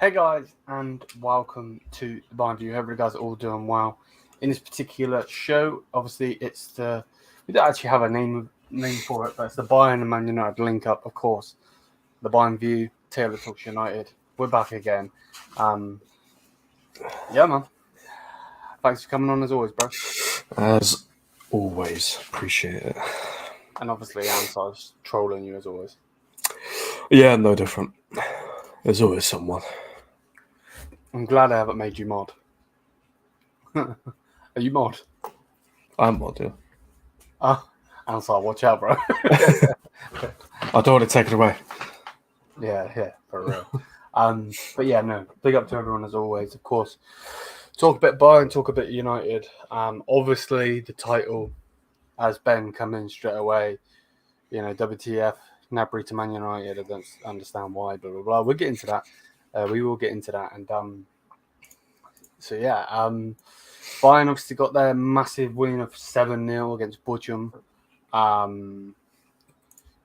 Hey guys, and welcome to the Bayern View. Hope you guys are all doing well. In this particular show, obviously, we don't actually have a name for it, but it's the Bayern and Man United link up, of course. The Bayern View, Taylor Talks United. We're back again. Yeah, man. Thanks for coming on as always, bro. As always, appreciate it. And obviously, Ansar's trolling you as always. Yeah, no different. There's always someone. I'm glad I haven't made you mod. Are you mod? I'm mod, yeah. Ansar, watch out, bro. I don't want to take it away. Yeah, for real. But yeah, no, big up to everyone as always. Of course, talk a bit Bayern, talk a bit United. Obviously, the title has Ben come in straight away. You know, WTF, Gnabry to Man United. I don't understand why, blah, blah, blah. We'll get into that. We will get into that. And so, yeah, Bayern obviously got their massive win of 7-0 against Bochum.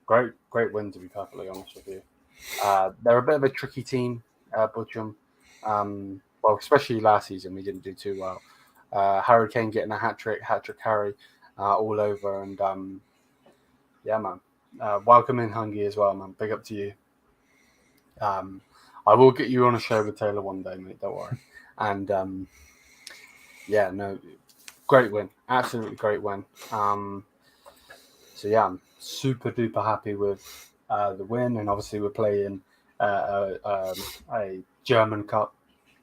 Great win, to be perfectly honest with you. They're a bit of a tricky team, Bochum. Well, especially last season, we didn't do too well. Harry Kane getting a hat-trick Harry all over. And, yeah, man. Welcome in, Hungy, as well, man. Big up to you. I will get you on a show with Taylor one day, mate. Don't worry. And, yeah, no, great win. Absolutely great win. So, yeah, I'm super duper happy with the win. And obviously, we're playing a German Cup,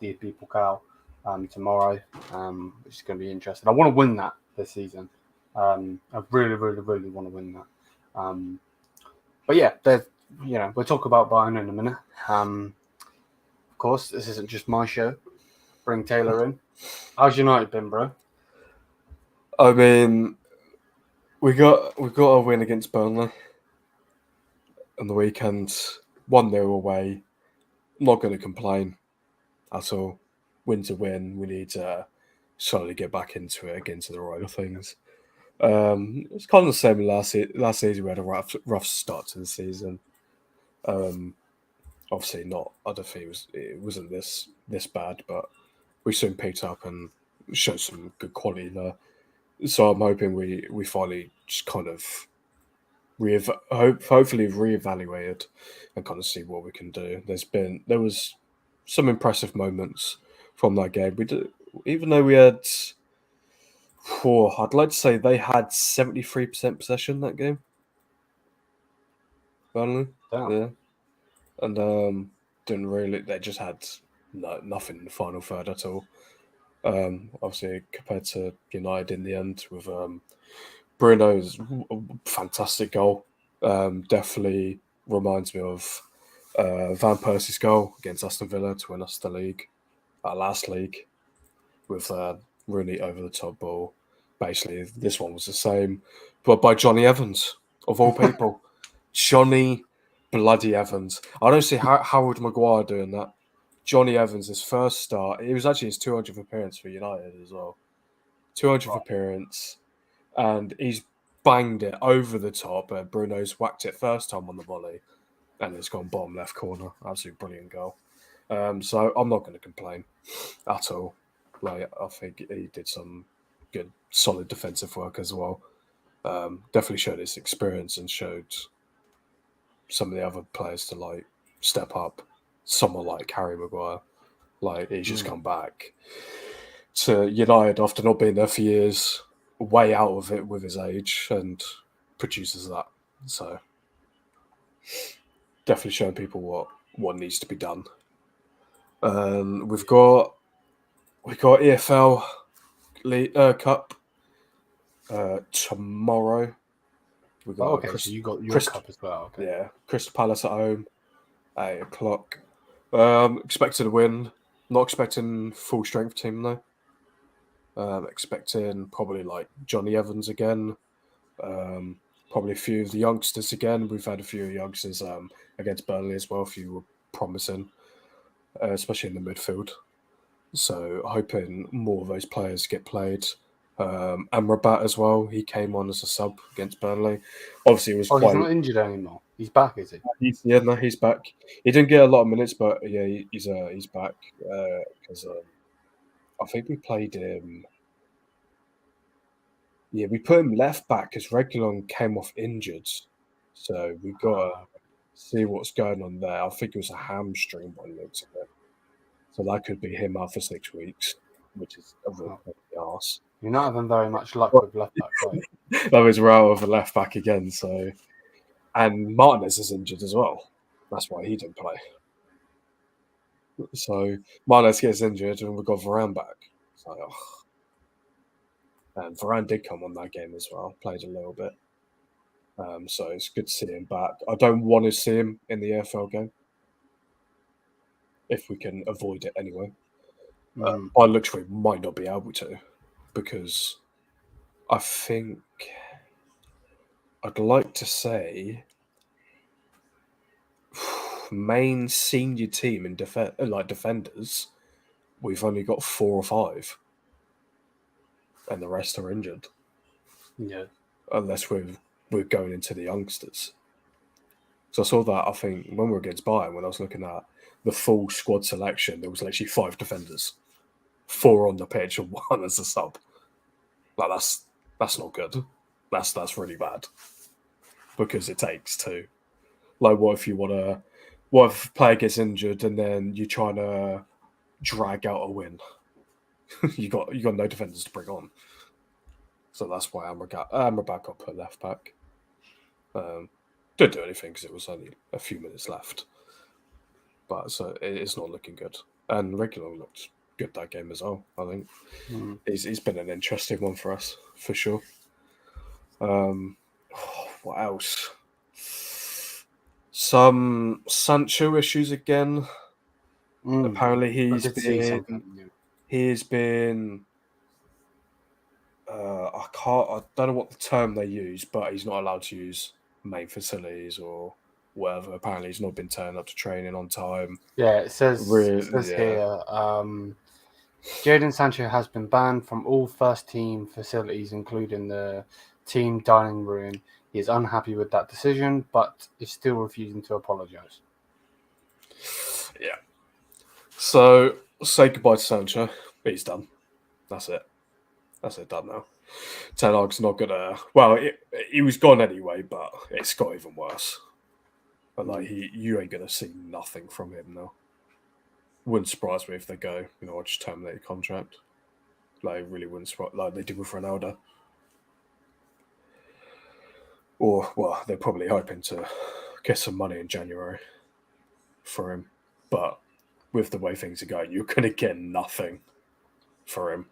DFB Pokal, tomorrow, which is going to be interesting. I want to win that this season. I really, really, really want to win that. But yeah, we'll talk about Bayern in a minute. Of course, this isn't just my show. Bring Taylor in. How's United been, bro? I mean, we got a win against Burnley on the weekend. 1-0 away. Not going to complain at all. Win to win. We need to slowly get back into it, get into the right of things. It's kind of the same last season. We had a rough start to the season. Obviously not. I don't think it wasn't this bad, but we soon picked up and showed some good quality there. So I'm hoping we finally just kind of hopefully reevaluated and kind of see what we can do. There was some impressive moments from that game. Even though we had. I'd like to say they had 73% possession that game. Burnley, yeah, and didn't really. They just had nothing in the final third at all. Obviously, compared to United in the end with Bruno's fantastic goal. Definitely reminds me of Van Persie's goal against Aston Villa to win us the league, our last league, with Rooney over the top ball. Basically, this one was the same, but by Johnny Evans, of all people. Johnny bloody Evans. I don't see Howard Maguire doing that. Johnny Evans, his first start, it was actually his 200th appearance for United as well. 200th appearance, and he's banged it over the top. Bruno's whacked it first time on the volley, and it's gone bottom left corner. Absolutely brilliant goal. So I'm not going to complain at all. Like, I think he did some good, solid defensive work as well. Definitely showed his experience and showed some of the other players to step up. Someone like Harry Maguire, he's just come back to United after not being there for years, way out of it with his age, and produces that. So definitely showing people what needs to be done. We've got EFL Cup tomorrow. We got so you got your cup as well. Okay. Yeah, Crystal Palace at home, 8:00. Expecting a win. Not expecting full strength team though. Expecting probably Johnny Evans again. Probably a few of the youngsters again. We've had a few youngsters against Burnley as well. A few were promising, especially in the midfield. So hoping more of those players get played. Amrabat as well. He came on as a sub against Burnley. Obviously, it was he's not injured anymore. He's back, is he? He's back. He didn't get a lot of minutes, but yeah, he's back because I think we played him. Yeah, we put him left back because Reguilon came off injured, so we got to see what's going on there. I think it was a hamstring by the looks of it, so that could be him out for 6 weeks, which is a real pain in the arse. You're not having very much luck with left backs, are you? That was we're out of a left back again, so and Martinez is injured as well. That's why he didn't play. So Martinez gets injured, and we've got Varane back. So, and Varane did come on that game as well, played a little bit. So it's good to see him back. I don't want to see him in the AFL game, if we can avoid it anyway. I literally might not be able to, because I think I'd like to say main senior team in defenders, we've only got 4 or 5, and the rest are injured. Yeah. Unless we're going into the youngsters. So I saw that, I think, when we were against Bayern, when I was looking at the full squad selection, there was literally 5 defenders, 4 on the pitch and 1 as a sub. Like that's not good. That's really bad, because it takes 2. Like, what if a player gets injured and then you're trying to drag out a win? you got no defenders to bring on. So that's why Amrabat put left back. Didn't do anything because it was only a few minutes left. But so it's not looking good. And Reguilon looked good that game as well, I think. He's been an interesting one for us, for sure. What else? Some Sancho issues again. Apparently he's been I don't know what the term they use, but he's not allowed to use main facilities or whatever. Apparently he's not been turning up to training on time. Yeah, it says here, Jadon Sancho has been banned from all first team facilities, including the team dining room. He is unhappy with that decision, but is still refusing to apologise. Yeah. So, say goodbye to Sancho. He's done. That's it. That's it, done now. Ten Hag's not gonna. Well, he was gone anyway, but it's got even worse. But like, you ain't gonna see nothing from him now. Wouldn't surprise me if they go, I'll just terminate the contract. Like, it really wouldn't surprise, like they did with Ronaldo. Or, well, they're probably hoping to get some money in January for him. But with the way things are going, you're gonna get nothing for him.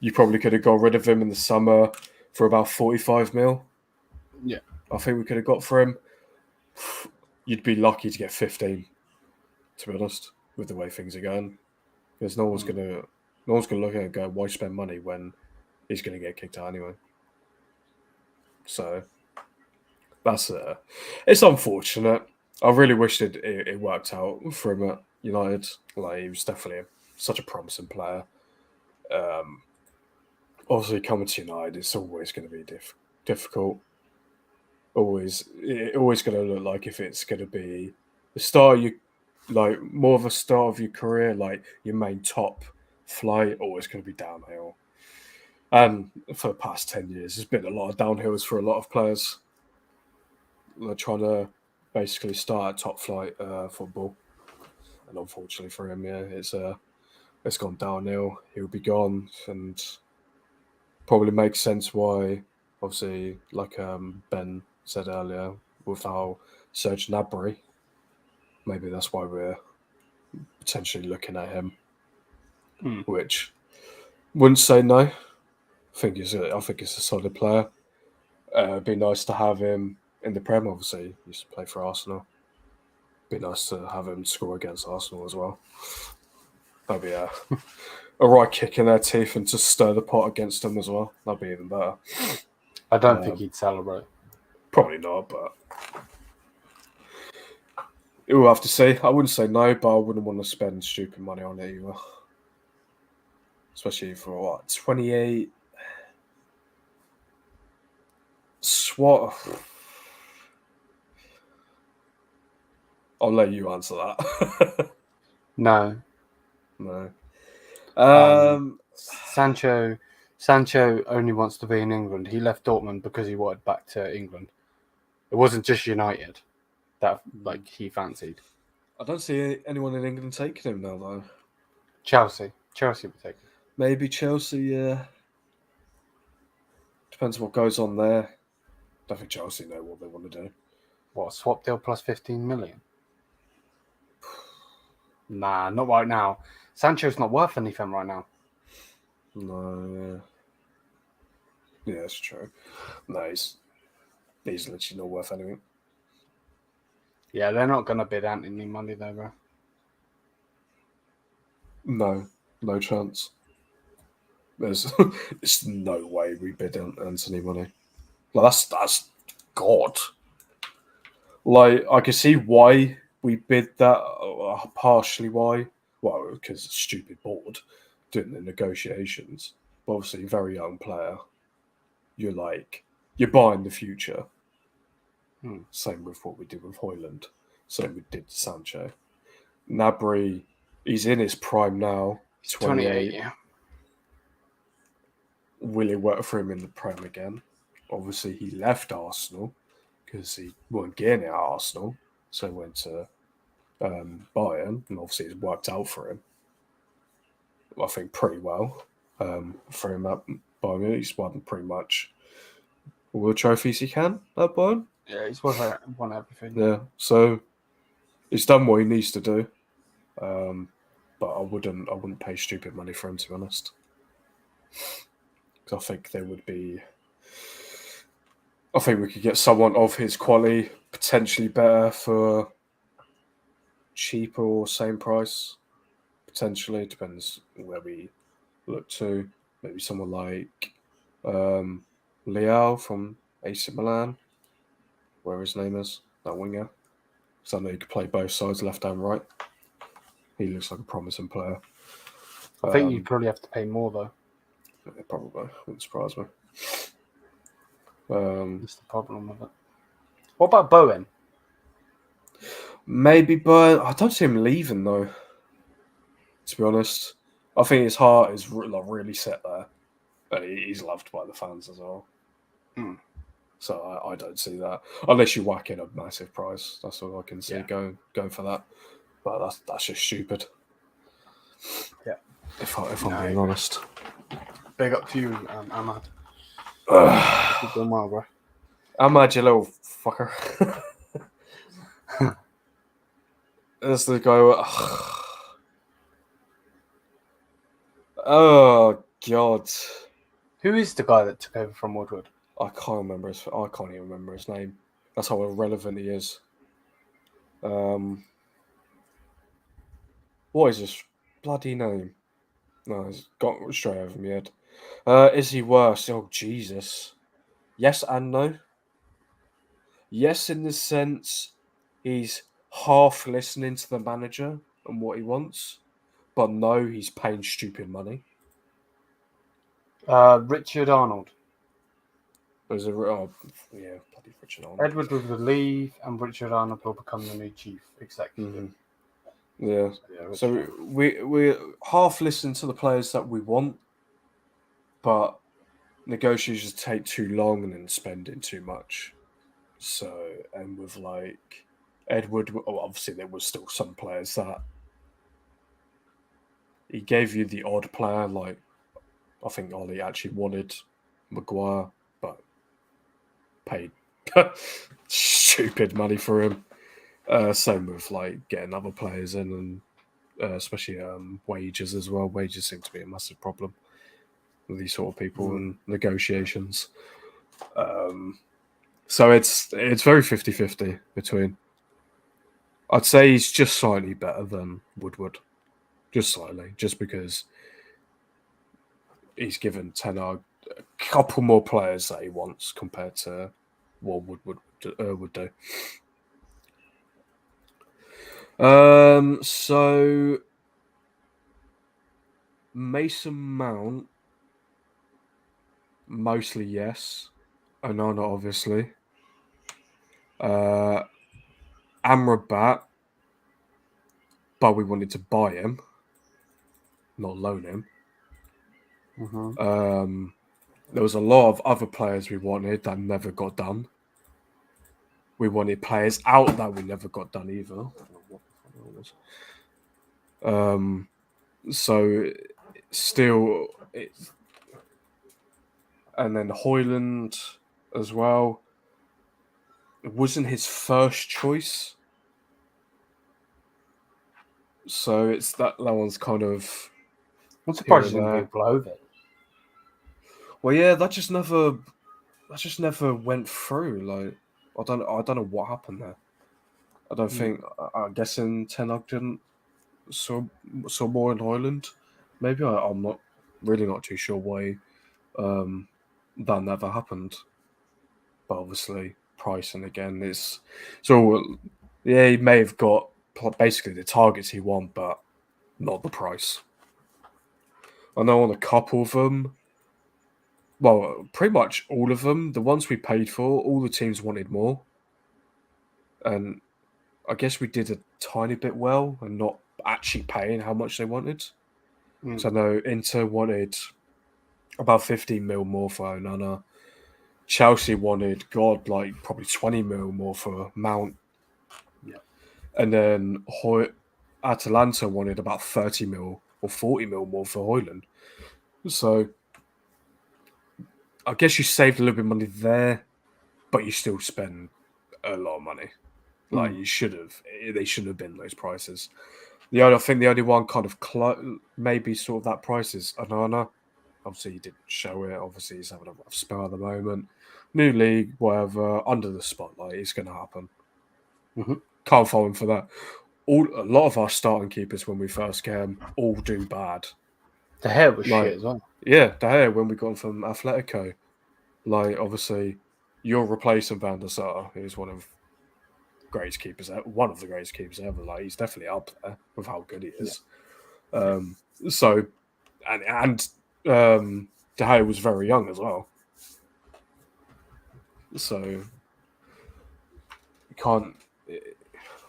You probably could have got rid of him in the summer for about 45 mil. Yeah. I think we could have got for him. You'd be lucky to get 15, to be honest, with the way things are going. Because no one's gonna look at it and go, why spend money when he's gonna get kicked out anyway? So that's it's unfortunate. I really wished it worked out for him at United. Like, he was definitely such a promising player. Obviously, coming to United, it's always going to be difficult. Always going to look like if it's going to be the start of more of a start of your career, like your main top flight, always going to be downhill. And for the past 10 years, there's been a lot of downhills for a lot of players. They're trying to basically start at top flight football, and unfortunately for him, it's gone downhill. He'll be gone, and probably makes sense why, obviously, like Ben said earlier, with how Serge Gnabry, maybe that's why we're potentially looking at him, which wouldn't say no. I think it's a solid player. It'd be nice to have him in the Prem. Obviously, he used to play for Arsenal. Be nice to have him score against Arsenal as well. That'd be a right kick in their teeth, and to stir the pot against them as well. That'd be even better. I don't think he'd celebrate. Probably not, but we'll have to see. I wouldn't say no, but I wouldn't want to spend stupid money on it either. Especially for 28? I'll let you answer that. No. No. Sancho only wants to be in England. He left Dortmund because he wanted back to England. It wasn't just United that he fancied. I don't see anyone in England taking him now, though. Chelsea would take him. Maybe Chelsea, yeah. Depends what goes on there. I don't think Chelsea know what they want to do. What, swap deal plus 15 million? Nah, not right now. Sancho's not worth anything right now. No, yeah, that's true. No, he's literally not worth anything. Yeah, they're not going to bid Anthony money though, bro. No chance. There's no way we bid Anthony money. Like, that's God. Like, I can see why we bid that, partially why. Well, because it's a stupid board doing the negotiations. But obviously, very young player. You're buying the future. Same with what we did with Højlund. Same we did Sancho. Gnabry, he's in his prime now. He's 28. Yeah. Will it work for him in the Prem again? Obviously, he left Arsenal because he wasn't getting it at Arsenal. So he went to Bayern, and obviously it's worked out for him. I think pretty well for him at Bayern Munich. He's won pretty much all the trophies he can at Bayern. Yeah, he's won everything. Yeah, so he's done what he needs to do. But I wouldn't pay stupid money for him, to be honest. Because I think I think we could get someone of his quality potentially better for cheaper or same price. Potentially, it depends where we look to. Maybe someone like Lyon from AC Milan, where his name is, that winger. Because I know he could play both sides, left and right. He looks like a promising player. I think you'd probably have to pay more though. Yeah, probably. Wouldn't surprise me. That's the problem with it. What about Bowen? Maybe, but I don't see him leaving though. To be honest, I think his heart is really set there, and he's loved by the fans as well. So I don't see that unless you whack in a massive price. That's all I can see going for that. But that's just stupid. Yeah, if I'm being honest. Big up to you, Ahmad. Keep doing well, bro. Ahmad, you little fucker. That's the guy. Oh God. Who is the guy that took over from Woodward? I can't even remember his name. That's how irrelevant he is. What is his bloody name? No, it's got straight over my head. Is he worse? Oh, Jesus. Yes and no. Yes, in the sense he's half listening to the manager and what he wants, but no, he's paying stupid money. Richard Arnold. There's bloody Richard Arnold. Edward will leave, and Richard Arnold will become the new chief executive. Yeah. So we half listen to the players that we want, but negotiations take too long and then spending too much. So, and with Edward, obviously there was still some players that he gave you the odd player. Like, I think Ollie actually wanted Maguire, but paid stupid money for him. Same with getting other players in, and especially wages as well. Wages seem to be a massive problem with these sort of people and negotiations. So it's very 50-50 between. I'd say he's just slightly better than Woodward. Just slightly. Just because he's given Ten Hag a couple more players that he wants compared to what Woodward would do. So Mason Mount, mostly yes. Onana, obviously. Amrabat, but we wanted to buy him, not loan him. Mm-hmm. There was a lot of other players we wanted that never got done. We wanted players out that we never got done either. I don't know what the fuck that was. So still, and then Højlund as well. It wasn't his first choice. So it's that one's kind of. I'm surprised you didn't go over it. Well, yeah, that just never went through. Like, I don't know what happened there. I don't think. I'm guessing Ten Hag didn't saw more in Højlund. Maybe I'm not too sure why that never happened. But obviously, pricing again is so. Yeah, he may have got basically the targets he want, but not the price. I know on a couple of them. Well, pretty much all of them, the ones we paid for, all the teams wanted more. And I guess we did a tiny bit well and not actually paying how much they wanted. So I know Inter wanted about 15 mil more for Onana. Chelsea wanted, like probably 20 mil more for Mount. Yeah. And then Atalanta wanted about 30 mil or 40 mil more for Højlund. So I guess you saved a little bit of money there, but you still spend a lot of money. Like you should have. They shouldn't have been those prices. I think the only one kind of maybe sort of that price is Onana. Obviously, he didn't show it. Obviously, he's having a rough spell at the moment. New league, whatever, under the spotlight, it's going to happen. Mm-hmm. Can't fault him for that. A lot of our starting keepers when we first came all do bad. The hair was shit as well. Yeah, the hair when we got him from Atletico. Like, obviously, you're replacing Van der Sar, who's one of the greatest keepers ever. Like, he's definitely up there with how good he is. Yeah. So, and De Gea was very young as well. So, you can't.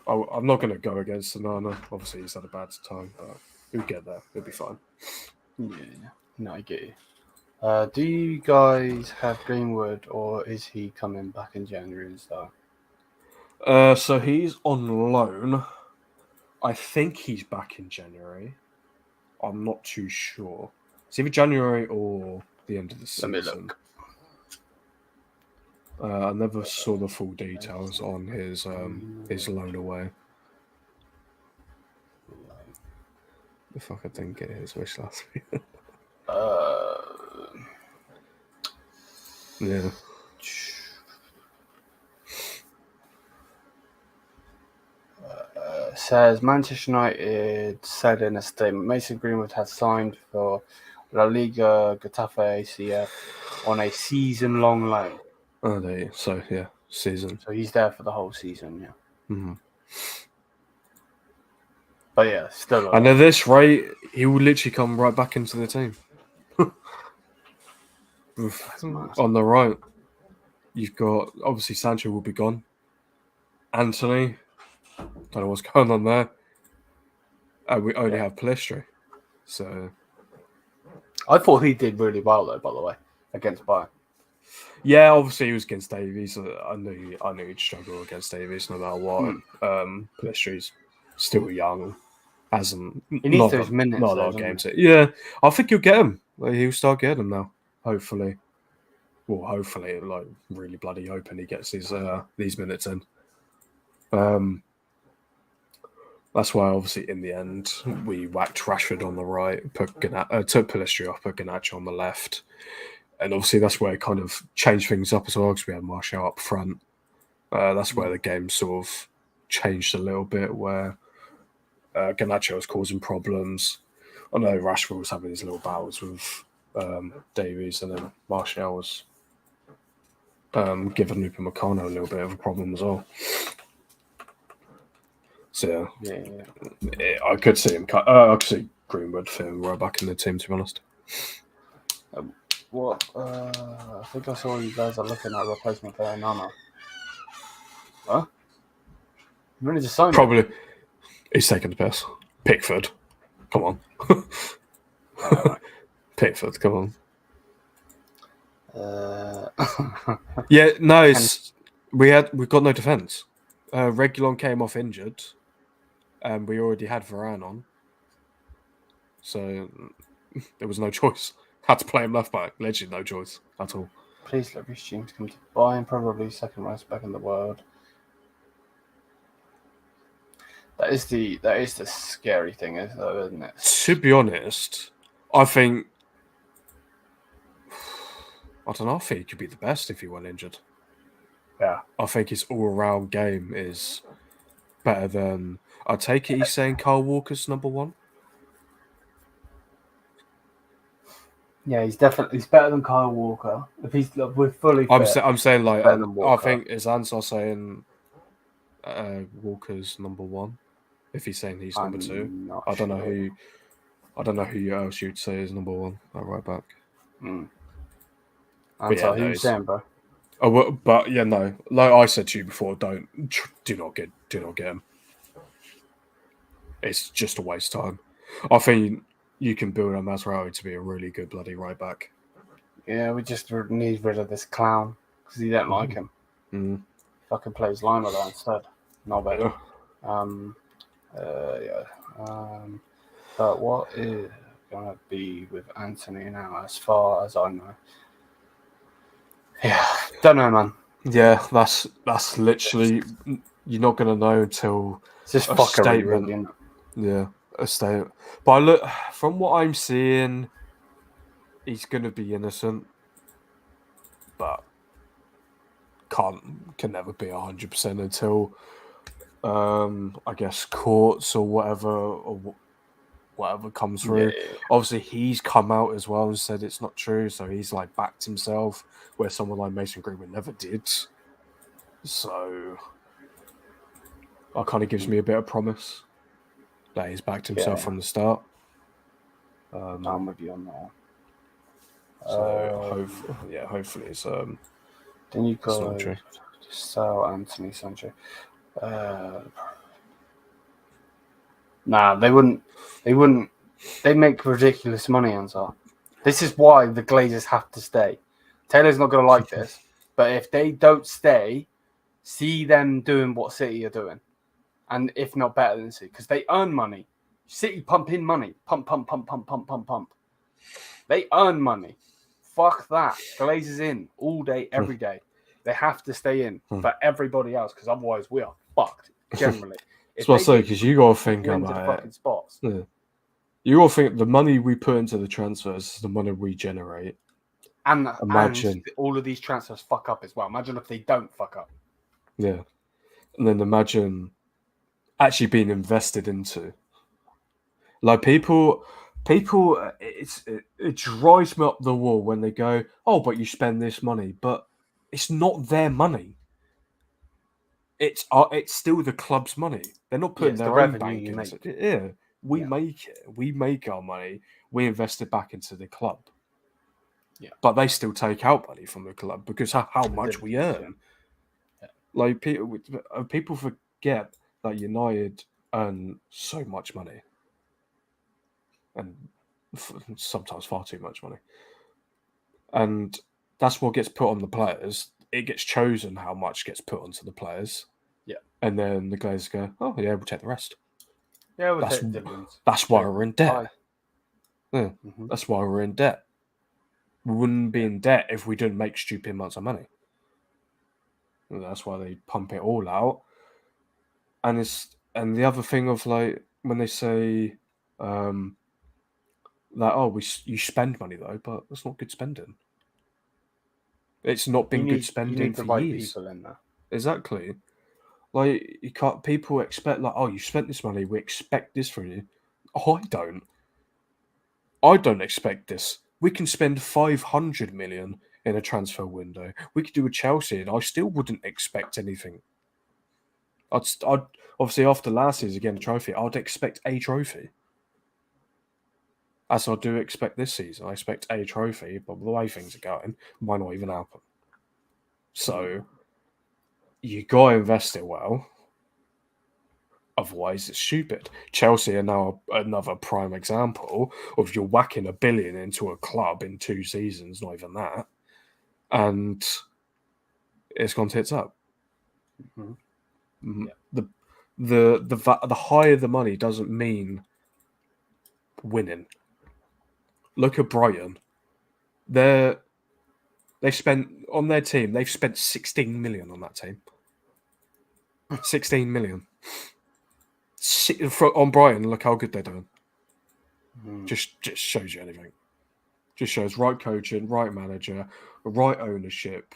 I'm not going to go against Onana. Obviously, he's had a bad time, but he'll get there. He'll be fine. Yeah. No, I get you. Do you guys have Greenwood, or is he coming back in January and stuff? So he's on loan. I think he's back in January. I'm not too sure. It's either January or the end of the season. Let me look. I never saw the full details on his loan away. If I could then get his wish last week. Yeah. Says Manchester United said in a statement, Mason Greenwood has signed for La Liga Getafe ACF on a season-long loan. Oh, so yeah, season. So he's there for the whole season, yeah. Mm-hmm. But yeah, still. And at this rate, he will literally come right back into the team. On the right, you've got obviously Sancho will be gone. Anthony, don't know what's going on there. We only have Pellistri, so I thought he did really well though. By the way, against Bayern. Yeah, obviously he was against Davies. I knew he'd struggle against Davies no matter what. Pellistri's still young, hasn't. He needs those minutes. Not a lot of games. Yeah, I think he'll get him. He'll start getting them now. Hopefully, like really bloody hoping he gets these minutes in. That's why, obviously, in the end, we whacked Rashford on the right, took Pellistri off, put Garnacho on the left. And obviously, that's where it kind of changed things up as well, because we had Martial up front. That's where the game sort of changed a little bit, where Garnacho was causing problems. I know Rashford was having his little battles with Davies, and then Martial was giving Luka Meccano a little bit of a problem as well. So yeah. I could see him. I could see Greenwood fitting right back in the team. To be honest. I think I saw you guys are looking at a replacement for Onana. Huh? You really just signed Probably. He's taking the piss. Pickford. Come on. Pickford, come on. Yeah, no, we've got no defence. Reguilon came off injured, and we already had Varane on, so there was no choice. Had to play him left back. Literally no choice at all. Please let Reece James come to Bayern, probably second right back in the world. That is the scary thing, isn't it? To be honest, I think he could be the best if he weren't injured. Yeah. I think his all-around game is better than... I take it he's saying Kyle Walker's number one? Yeah, he's better than Kyle Walker. If we're fully fit, I'm saying, like, better than I Walker. think is Ansar saying Walker's number one if he's saying he's number two. I don't know who else you'd say is number one at right back. Ansar, who you saying, bro? Oh, well, but yeah, no. Like I said to you before, do not get him. It's just a waste of time. I think you can build a Masraoui to be a really good bloody right back. Yeah, we just need rid of this clown because you don't like him. Fucking plays Lionel instead. Not bad. But what is gonna be with Anthony now, as far as I know? Yeah, don't know, man. Yeah, that's literally you're not gonna know until it's just a statement. Really, yeah, a statement. But look, from what I'm seeing, he's gonna be innocent, but can never be 100% until I guess courts or whatever comes through. Yeah. Obviously, he's come out as well and said it's not true, so he's like backed himself, where someone like Mason Greenwood never did. So that kind of gives me a bit of promise that he's backed himself from the start. I'm with you on that. So hopefully it's then you got not true. sell Anthony Sancho. Nah, they wouldn't. They make ridiculous money, Ansar. This is why the Glazers have to stay. Taylor's not going to like this, but if they don't stay, see them doing what City are doing, and if not better than City, because they earn money. City pump in money, pump. They earn money. Fuck that. Glazers in all day, every day. They have to stay in for everybody else, because otherwise we are fucked. Generally. That's what I say, because you got to think about it. Spots. Yeah. You got to think the money we put into the transfers is the money we generate. And all of these transfers fuck up as well. Imagine if they don't fuck up. Yeah. And then imagine actually being invested into. Like people, it drives me up the wall when they go, oh, but you spend this money. But it's not their money. It's still the club's money. They're not putting their own bank into it. Yeah, we make it. We make our money. We invest it back into the club. Yeah, but they still take out money from the club because how much we earn. Yeah. Like people forget that United earn so much money, and sometimes far too much money, and that's what gets put on the players. It gets chosen how much gets put onto the players. Yeah. And then the guys go, oh, yeah, we'll take the rest. Yeah, we'll take the dividends. That's why we're in debt. Yeah, that's why we're in debt. We wouldn't be in debt if we didn't make stupid amounts of money. And that's why they pump it all out. And the other thing of like when they say that you spend money though, but that's not good spending. It's not been good spending you need the for right years. People in there. Exactly. Like you can't. People expect like, oh, you spent this money. We expect this from you. Oh, I don't expect this. We can spend 500 million in a transfer window. We could do a Chelsea, and I still wouldn't expect anything. I'd obviously after last year's again a trophy. I'd expect a trophy. As I do expect this season, I expect a trophy. But the way things are going, might not even happen. So you gotta invest it well. Otherwise, it's stupid. Chelsea are now another prime example of you're whacking $1 billion into a club in 2 seasons, not even that, and it's gone tits up. Mm-hmm. Yeah. The higher the money doesn't mean winning. Look at Brighton. They've spent on their team. They've spent 16 million on that team. 16 million. On Brighton, look how good they're doing. Just shows you anything. Just shows right coaching, right manager, right ownership,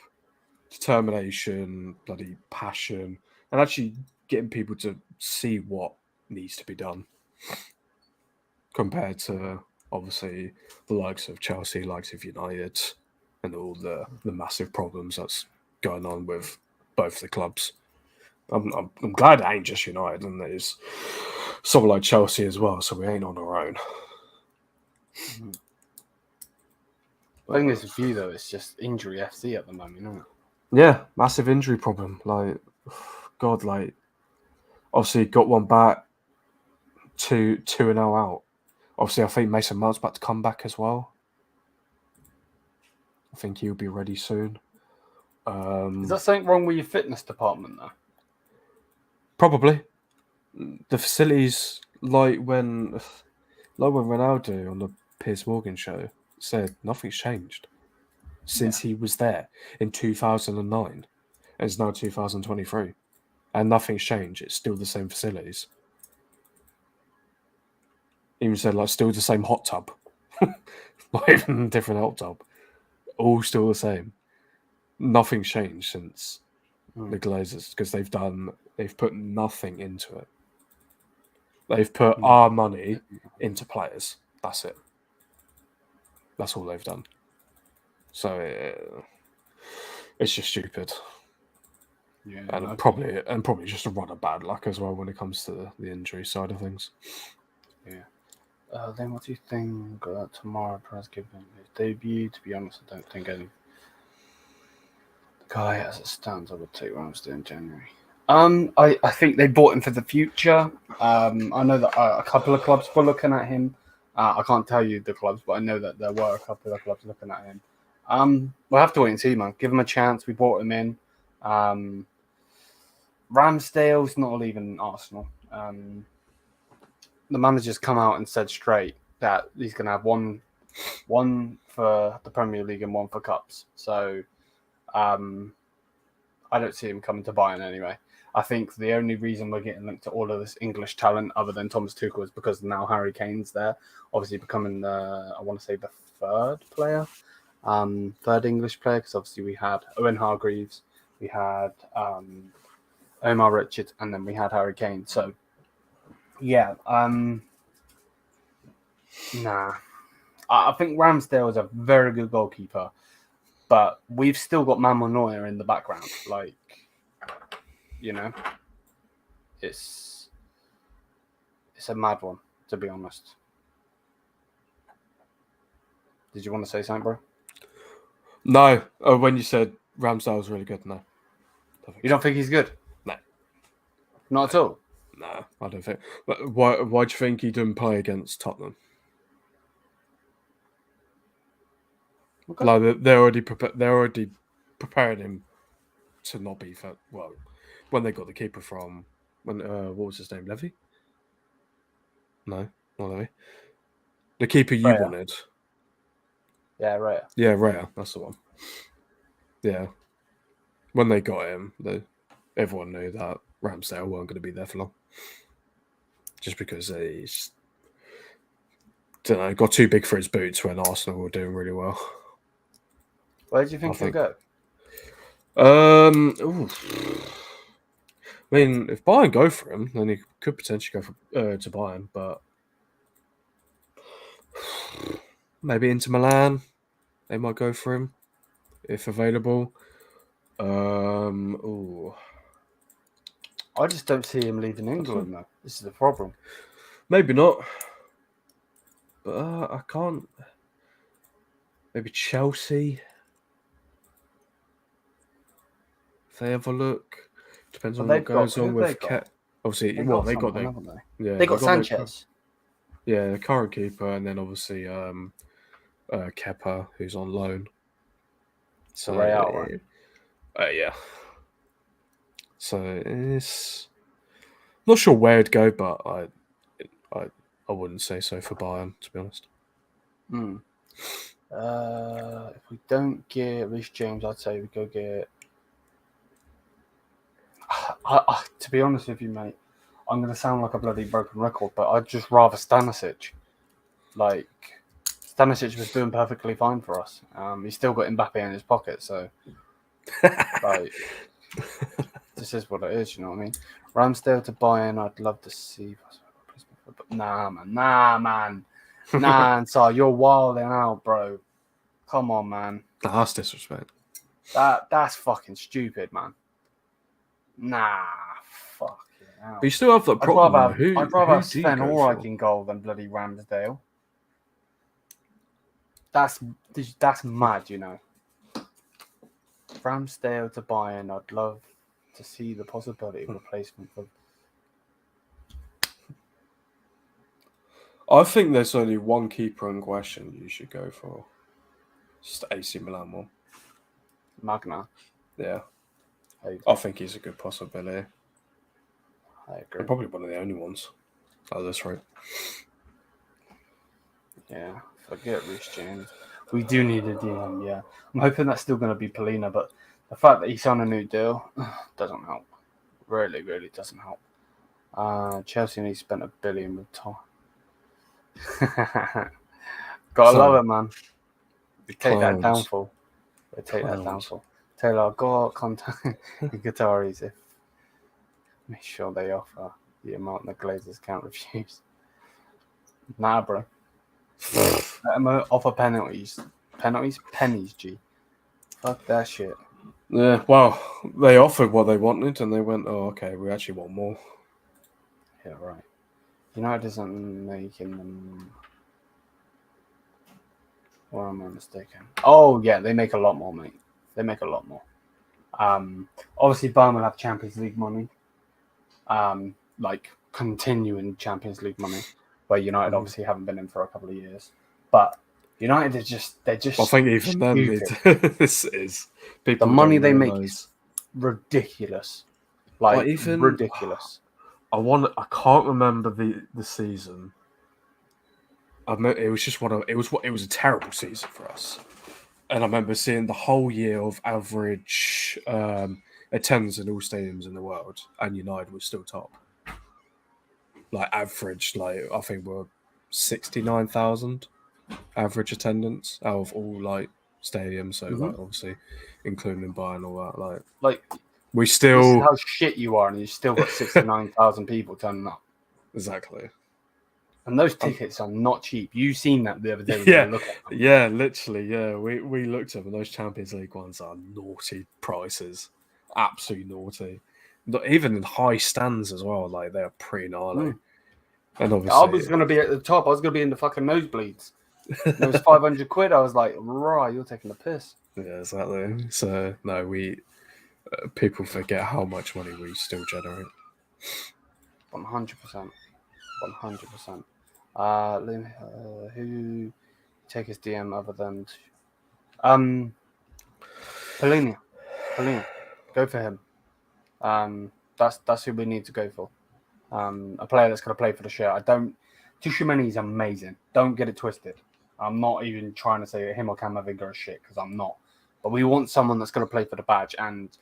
determination, bloody passion, and actually getting people to see what needs to be done. Compared to obviously the likes of Chelsea, likes of United, and all the massive problems that's going on with both the clubs. I'm glad it ain't just United, and there's someone like Chelsea as well, so we ain't on our own. The thing is with you though, it's just injury FC at the moment, isn't it? Yeah, massive injury problem. Like, God, like, obviously got one back, 2-0 out. Obviously, I think Mason Mount's about to come back as well. I think he'll be ready soon. Is that something wrong with your fitness department though? Probably. The facilities, like when Ronaldo on the Piers Morgan show said, nothing's changed since he was there in 2009. And it's now 2023. And nothing's changed. It's still the same facilities. Even said, like, still the same hot tub. Not even a different hot tub. All still the same. Nothing's changed since the Glazers, because they've put nothing into it. They've put our money into players. That's it. That's all they've done. So it's just stupid. Yeah, and probably just a run of bad luck as well when it comes to the injury side of things. Yeah. Then what do you think tomorrow Perez giving his debut? To be honest, I don't think any guy as it stands I would take Ramsdale in January. I think they bought him for the future. I know that a couple of clubs were looking at him. I can't tell you the clubs, but I know that there were a couple of clubs looking at him. We'll have to wait and see, man. Give him a chance. We brought him in. Ramsdale's not leaving Arsenal. The manager's come out and said straight that he's going to have one for the Premier League and one for cups. So I don't see him coming to Bayern anyway. I think the only reason we're getting linked to all of this English talent other than Thomas Tuchel is because now Harry Kane's there, obviously becoming I want to say the third English player, because obviously we had Owen Hargreaves, we had Omar Richards, and then we had Harry Kane. So yeah, nah. I think Ramsdale is a very good goalkeeper, but we've still got Manuel Neuer in the background. Like, you know, it's a mad one, to be honest. Did you want to say something, bro? No. When you said Ramsdale was really good, no. You don't think he's good? No. Not at all? No, I don't think. But why do you think he didn't play against Tottenham? Okay. Like they're already preparing him to not be fit. Well, when they got the keeper from what was his name? Levy? No, not Levy. The keeper you wanted. Yeah, Raya. Yeah, Raya. That's the one. Yeah. When they got him, everyone knew that Ramsdale weren't going to be there for long. Just because he's, don't know, got too big for his boots when Arsenal were doing really well. Where do you think he'll go? I mean, if Bayern go for him, then he could potentially go to Bayern, but maybe into Milan, they might go for him if available. I just don't see him leaving England, though. This is the problem. Maybe not. But I can't. Maybe Chelsea. If they have a look. Depends on what goes on with Obviously, They well, got they got someone, their haven't they? yeah, They got their Sanchez. the current keeper, and then obviously Kepa, who's on loan. So Real, right? yeah. So it's not sure where it'd go, but I wouldn't say so for Bayern, to be honest. If we don't get Reece James, I'd say we go get. To be honest with you, mate, I'm going to sound like a bloody broken record, but I'd just rather Stanisic. Like, Stanisic was doing perfectly fine for us. He's still got Mbappe in his pocket, so like, this is what it is. You know what I mean? Ramsdale to Bayern, I'd love to see. But nah, man. And so you're wilding out, bro. Come on, man. That's disrespect. That's fucking stupid, man. Nah, fuck it out. But you still have that problem. I'd rather have do you Sven go Ulreich for? in goal than bloody Ramsdale. That's mad, you know. Ramsdale to Bayern, I'd love to see the possibility of replacement for. I think there's only one keeper in question you should go for. Just AC Milan one. Magna. Yeah. I think he's a good possibility. I agree. And probably one of the only ones at this rate. Yeah, forget Reece James. We do need a DM, yeah. I'm hoping that's still going to be Polina, but the fact that he's on a new deal doesn't help. Really, really doesn't help. Chelsea only spent $1 billion with Tom. Gotta love it, man. They take that downfall. That downfall. Taylor, go contact Qataris if make sure they offer the amount the Glazers can't refuse. Nah, bro. Let them offer pennies, G. Fuck that shit. Yeah, well, they offered what they wanted, and they went, "Oh, okay, we actually want more." Yeah, right. United isn't making them. Or am I mistaken? Oh, yeah, they make a lot more, mate. They make a lot more. Obviously, Bayern will have Champions League money. Like continuing Champions League money, where United obviously haven't been in for a couple of years. But United they're just. I think even then, this is people. The money they make is ridiculous. Like even ridiculous. I can't remember the season. It was just it was a terrible season for us. And I remember seeing the whole year of average attendance in all stadiums in the world, and United was still top. Like average, I think we're 69,000 average attendance out of all stadiums. So obviously, including Bayern and all that. Like we still. This is how shit you are, and you still got 69,000 people turning up. Exactly. And those tickets are not cheap. You seen that the other day? Yeah, literally. Yeah, we looked at them. Those Champions League ones are naughty prices, absolutely naughty. Even in high stands as well. Like they're pretty gnarly. And obviously, I was going to be at the top. I was going to be in the fucking nosebleeds. It was 500 quid. I was like, right, you're taking the piss. Yeah, exactly. So no, people forget how much money we still generate. 100%. 100%. Who take his DM other than Polina. Go for him. That's who we need to go for. A player that's going to play for the shirt. Tchouaméni is amazing. Don't get it twisted. I'm not even trying to say that him or Camavinga are shit because I'm not. But we want someone that's going to play for the badge. And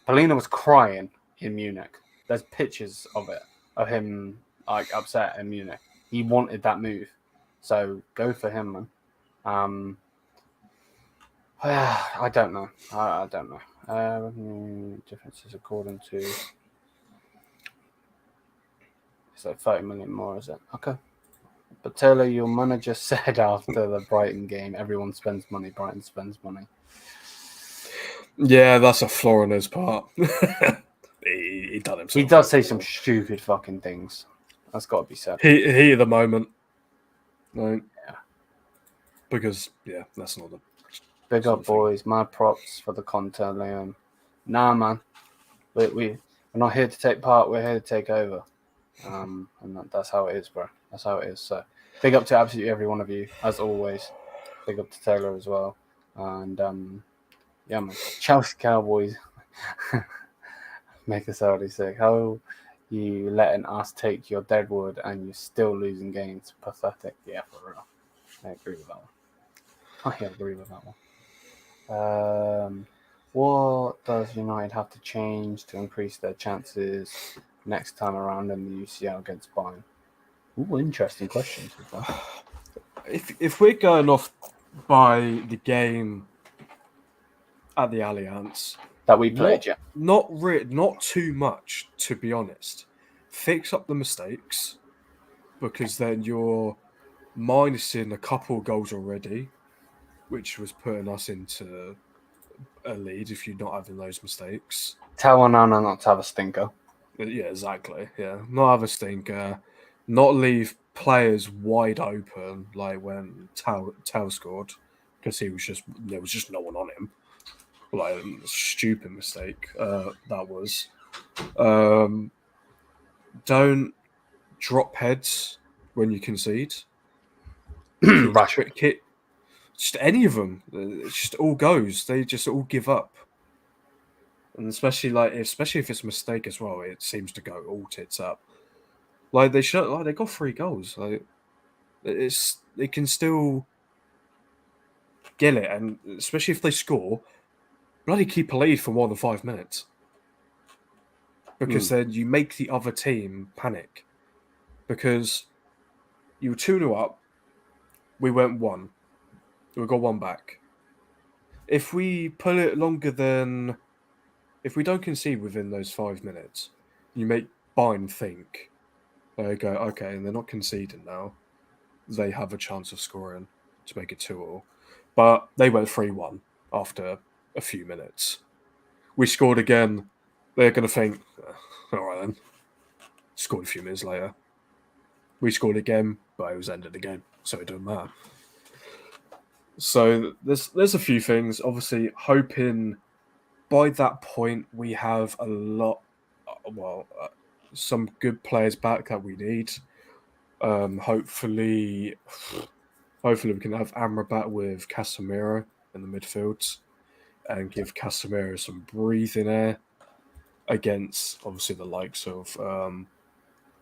Polina was crying in Munich. There's pictures of him upset in Munich. He wanted that move, so go for him, man. I don't know. I don't know. Differences according to. It's like 30 million more, is it? Okay. But Taylor, your manager said after the Brighton game, everyone spends money. Brighton spends money. Yeah, that's a flaw on his part. He done himself. He does say some stupid fucking things. That's got to be said. He at the moment. Right? Yeah. Because, that's not the... Big up, boys. Mad props for the content, Lyon. Nah, man. We we're not here to take part. We're here to take over. And that's how it is, bro. That's how it is. So big up to absolutely every one of you, as always. Big up to Taylor as well. And yeah, man. Chelsea Cowboys make us already sick. How you letting us take your deadwood and you're still losing games? Pathetic. Yeah, for real. I agree with that one. I agree with that one. What does United have to change to increase their chances next time around in the UCL against Bayern? Ooh, interesting questions. If we're going off by the game at the Allianz that we played, not too much, to be honest. Fix up the mistakes, because then you're minusing a couple of goals already, which was putting us into a lead if you're not having those mistakes. Tell Onana not to have a stinker. Yeah, exactly. Yeah, not have a stinker. Not leave players wide open, like when Tao scored, because there was just no one on him. Like, stupid mistake that was. Don't drop heads when you concede. Rush. Just any of them. It just all goes. They just all give up. And especially if it's a mistake as well, it seems to go all tits up. Like they got 3 goals. Like they can still get it, and especially if they score, bloody keep a lead for more than 5 minutes. Because then you make the other team panic. Because you were 2-0 up, we went 1. We got 1 back. If we pull it longer than... If we don't concede within those 5 minutes, you make Bayern think. They go, okay, and they're not conceding now. They have a chance of scoring to make it 2-2. But they went 3-1 after a few minutes. We scored again. They're going to think, all right then. Scored a few minutes later. We scored again, but it was the end of the game, so it doesn't matter. So there's a few things. Obviously, hoping by that point we have a lot, some good players back that we need. Hopefully we can have Amrabat with Casemiro in the midfield and give Casemiro some breathing air against obviously the likes of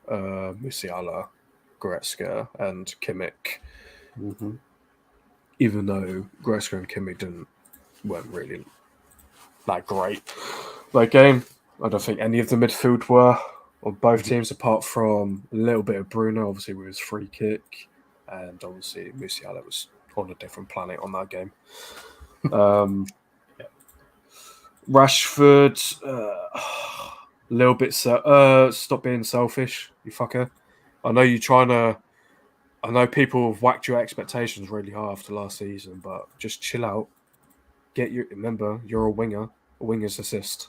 Musiala, Goretzka, and Kimmich. Mm-hmm. Even though Goretzka and Kimmich weren't really that great that game, I don't think any of the midfield were on both teams, apart from a little bit of Bruno, obviously with his free kick, and obviously Musiala was on a different planet on that game. Rashford, a little bit stop being selfish, you fucker. I know people have whacked your expectations really high after last season, but just chill out. Remember, you're a winger. A winger's assist.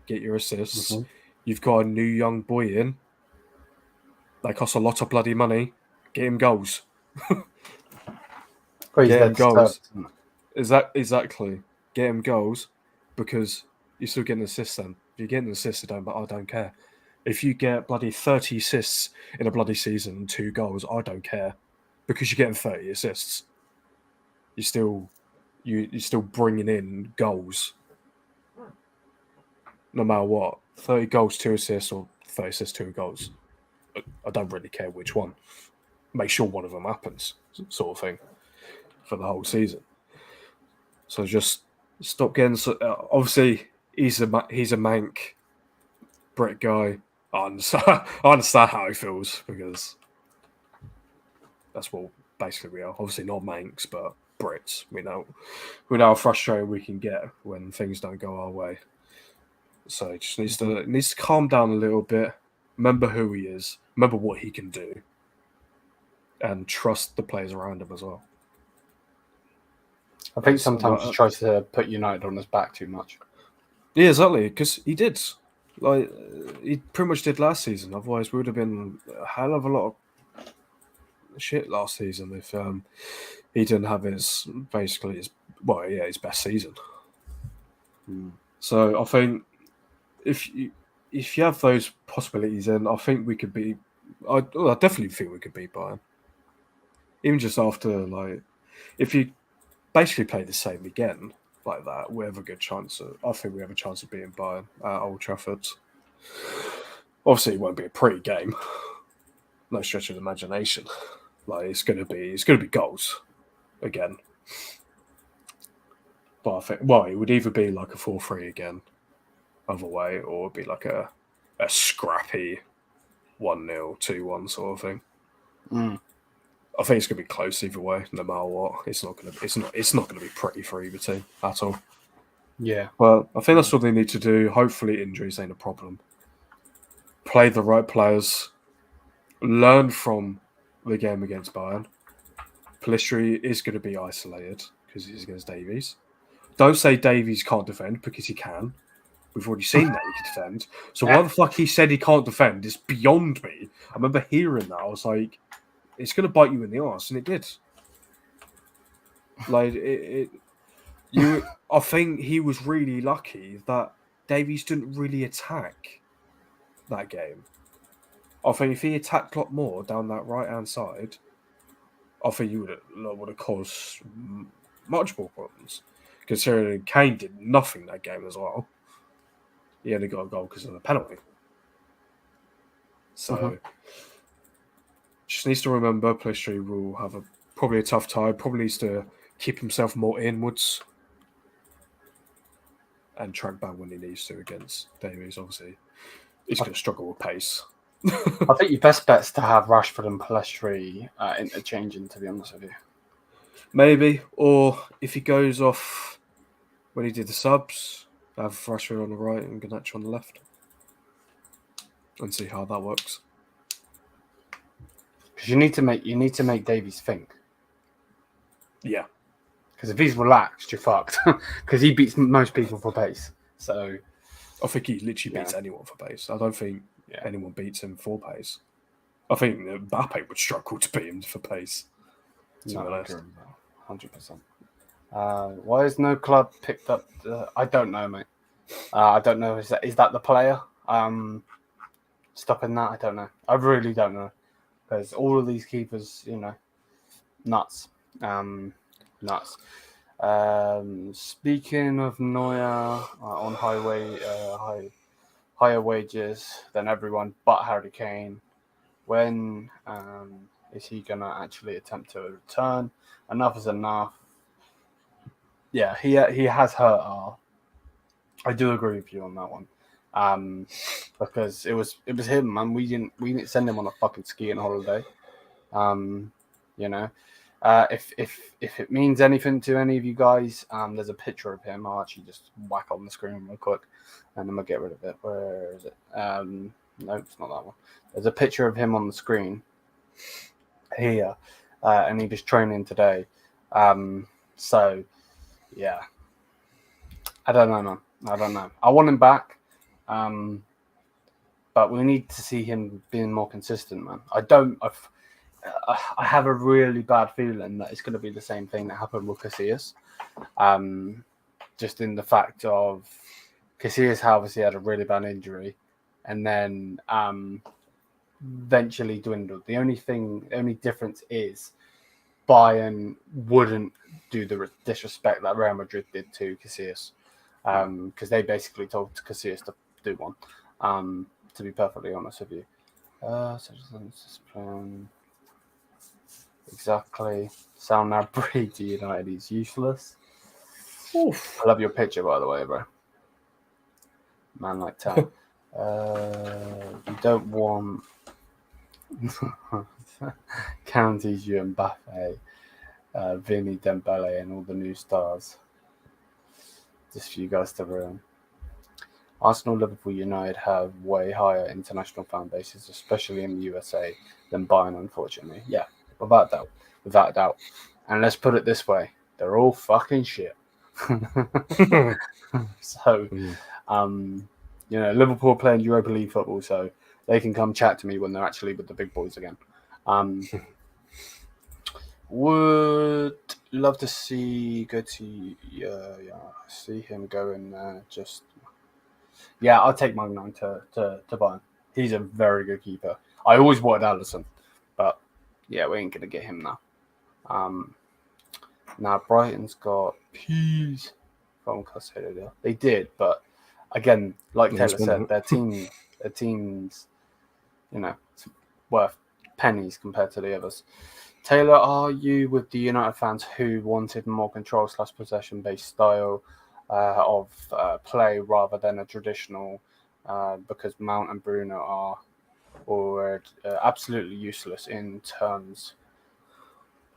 Get your assists. Mm-hmm. You've got a new young boy in. They cost a lot of bloody money. Get him goals. Get him goals. Exactly. Get him goals, because you're still getting assists then. If you're getting assists, I don't care. If you get bloody 30 assists in a bloody season and 2 goals, I don't care. Because you're getting 30 assists. You're still bringing in goals. No matter what. 30 goals, 2 assists, or 30 assists, 2 goals. I don't really care which one. Make sure one of them happens, sort of thing, for the whole season. So just stop getting... obviously, he's a mank Brit guy. I understand how he feels, because that's what basically we are. Obviously not Manx, but Brits. We know how frustrated we can get when things don't go our way. So he just needs to calm down a little bit. Remember who he is. Remember what he can do. And trust the players around him as well. I think sometimes he tries to put United on his back too much. Yeah, exactly. Because he did. Like, he pretty much did last season. Otherwise, we would have been a hell of a lot of shit last season if he didn't have his best season. So I think if if you have those possibilities, then I think we could be. I definitely think we could beat Bayern. Even just after, like, if you basically play the same again like that, we have a good chance. I think we have a chance of beating Bayern at Old Trafford. Obviously, it won't be a pretty game. No stretch of the imagination. Like it's gonna be goals again. But I think it would either be like a 4-3 again, other way, or it'd be like a scrappy 1-0, 2-1 sort of thing. I think it's gonna be close either way, no matter what. It's not gonna be pretty for either team at all. Yeah. But I think that's what they need to do. Hopefully injuries ain't a problem. Play the right players. Learn from the game against Bayern. Pellistri is going to be isolated because he's against Davies. Don't say Davies can't defend because he can. We've already seen that he can defend. So why the fuck he said he can't defend is beyond me. I remember hearing that. I was like, it's going to bite you in the arse, and it did. Like I think he was really lucky that Davies didn't really attack that game. I think if he attacked a lot more down that right hand side, I think you would have caused much more problems. Considering Kane did nothing that game as well. He only got a goal because of the penalty. So, just needs to remember, Pellistri will have probably a tough time. Probably needs to keep himself more inwards and track back when he needs to against Davies. Obviously, he's going to struggle with pace. I think your best bet's to have Rashford and Pellistri interchanging, to be honest with you. Maybe, or if he goes off when he did the subs, have Rashford on the right and Garnacho on the left, and see how that works. Because you need to make Davies think. Yeah. Because if he's relaxed, you're fucked. Because he beats most people for pace. So I think he literally beats anyone for pace. I don't think anyone beats him for pace. I think Mbappe would struggle to beat him for pace. To be honest. 100%. Why has no club picked up? I don't know, mate. I don't know. Is that the player? Stopping that, I don't know. I really don't know. Because all of these keepers, nuts. Nuts. Speaking of Neuer on higher wages than everyone but Harry Kane, when is he going to actually attempt to return? Enough is enough. Yeah, he has hurt our. I do agree with you on that one. Because it was him, man. We didn't send him on a fucking skiing holiday. If it means anything to any of you guys, there's a picture of him. I'll actually just whack on the screen real quick, and then we'll get rid of it. Where is it? No, it's not that one. There's a picture of him on the screen here, and he was training today. So, yeah. I don't know, man. I don't know. I want him back, but we need to see him being more consistent, man. I have a really bad feeling that it's going to be the same thing that happened with Casillas. Just in the fact of Casillas obviously had a really bad injury and then eventually dwindled. The only difference is Bayern wouldn't do the disrespect that Real Madrid did to Casillas because they basically told Casillas to do one, to be perfectly honest with you. Exactly. Sal Gnabry to United is useless. Oof. I love your picture, by the way, bro. Man like town. You don't want counties you Mbappe, Vinny, Dembele, and all the new stars. Just for you guys to ruin. Arsenal, Liverpool, United have way higher international fan bases, especially in the USA, than Bayern, unfortunately. Yeah. Without a doubt. And let's put it this way, they're all fucking shit. So, Liverpool playing Europa League football, so they can come chat to me when they're actually with the big boys again. Would love to see him go in there. Just Yeah, I'll take Magnine to Bayern. He's a very good keeper. I always wanted Alisson, but yeah, we ain't gonna get him now. Now Brighton's got peas from Castilla. They did, but again, like Taylor said, their team's, it's worth pennies compared to the others. Taylor, are you with the United fans who wanted more control / possession based style of play rather than a traditional? Because Mount and Bruno are or absolutely useless in terms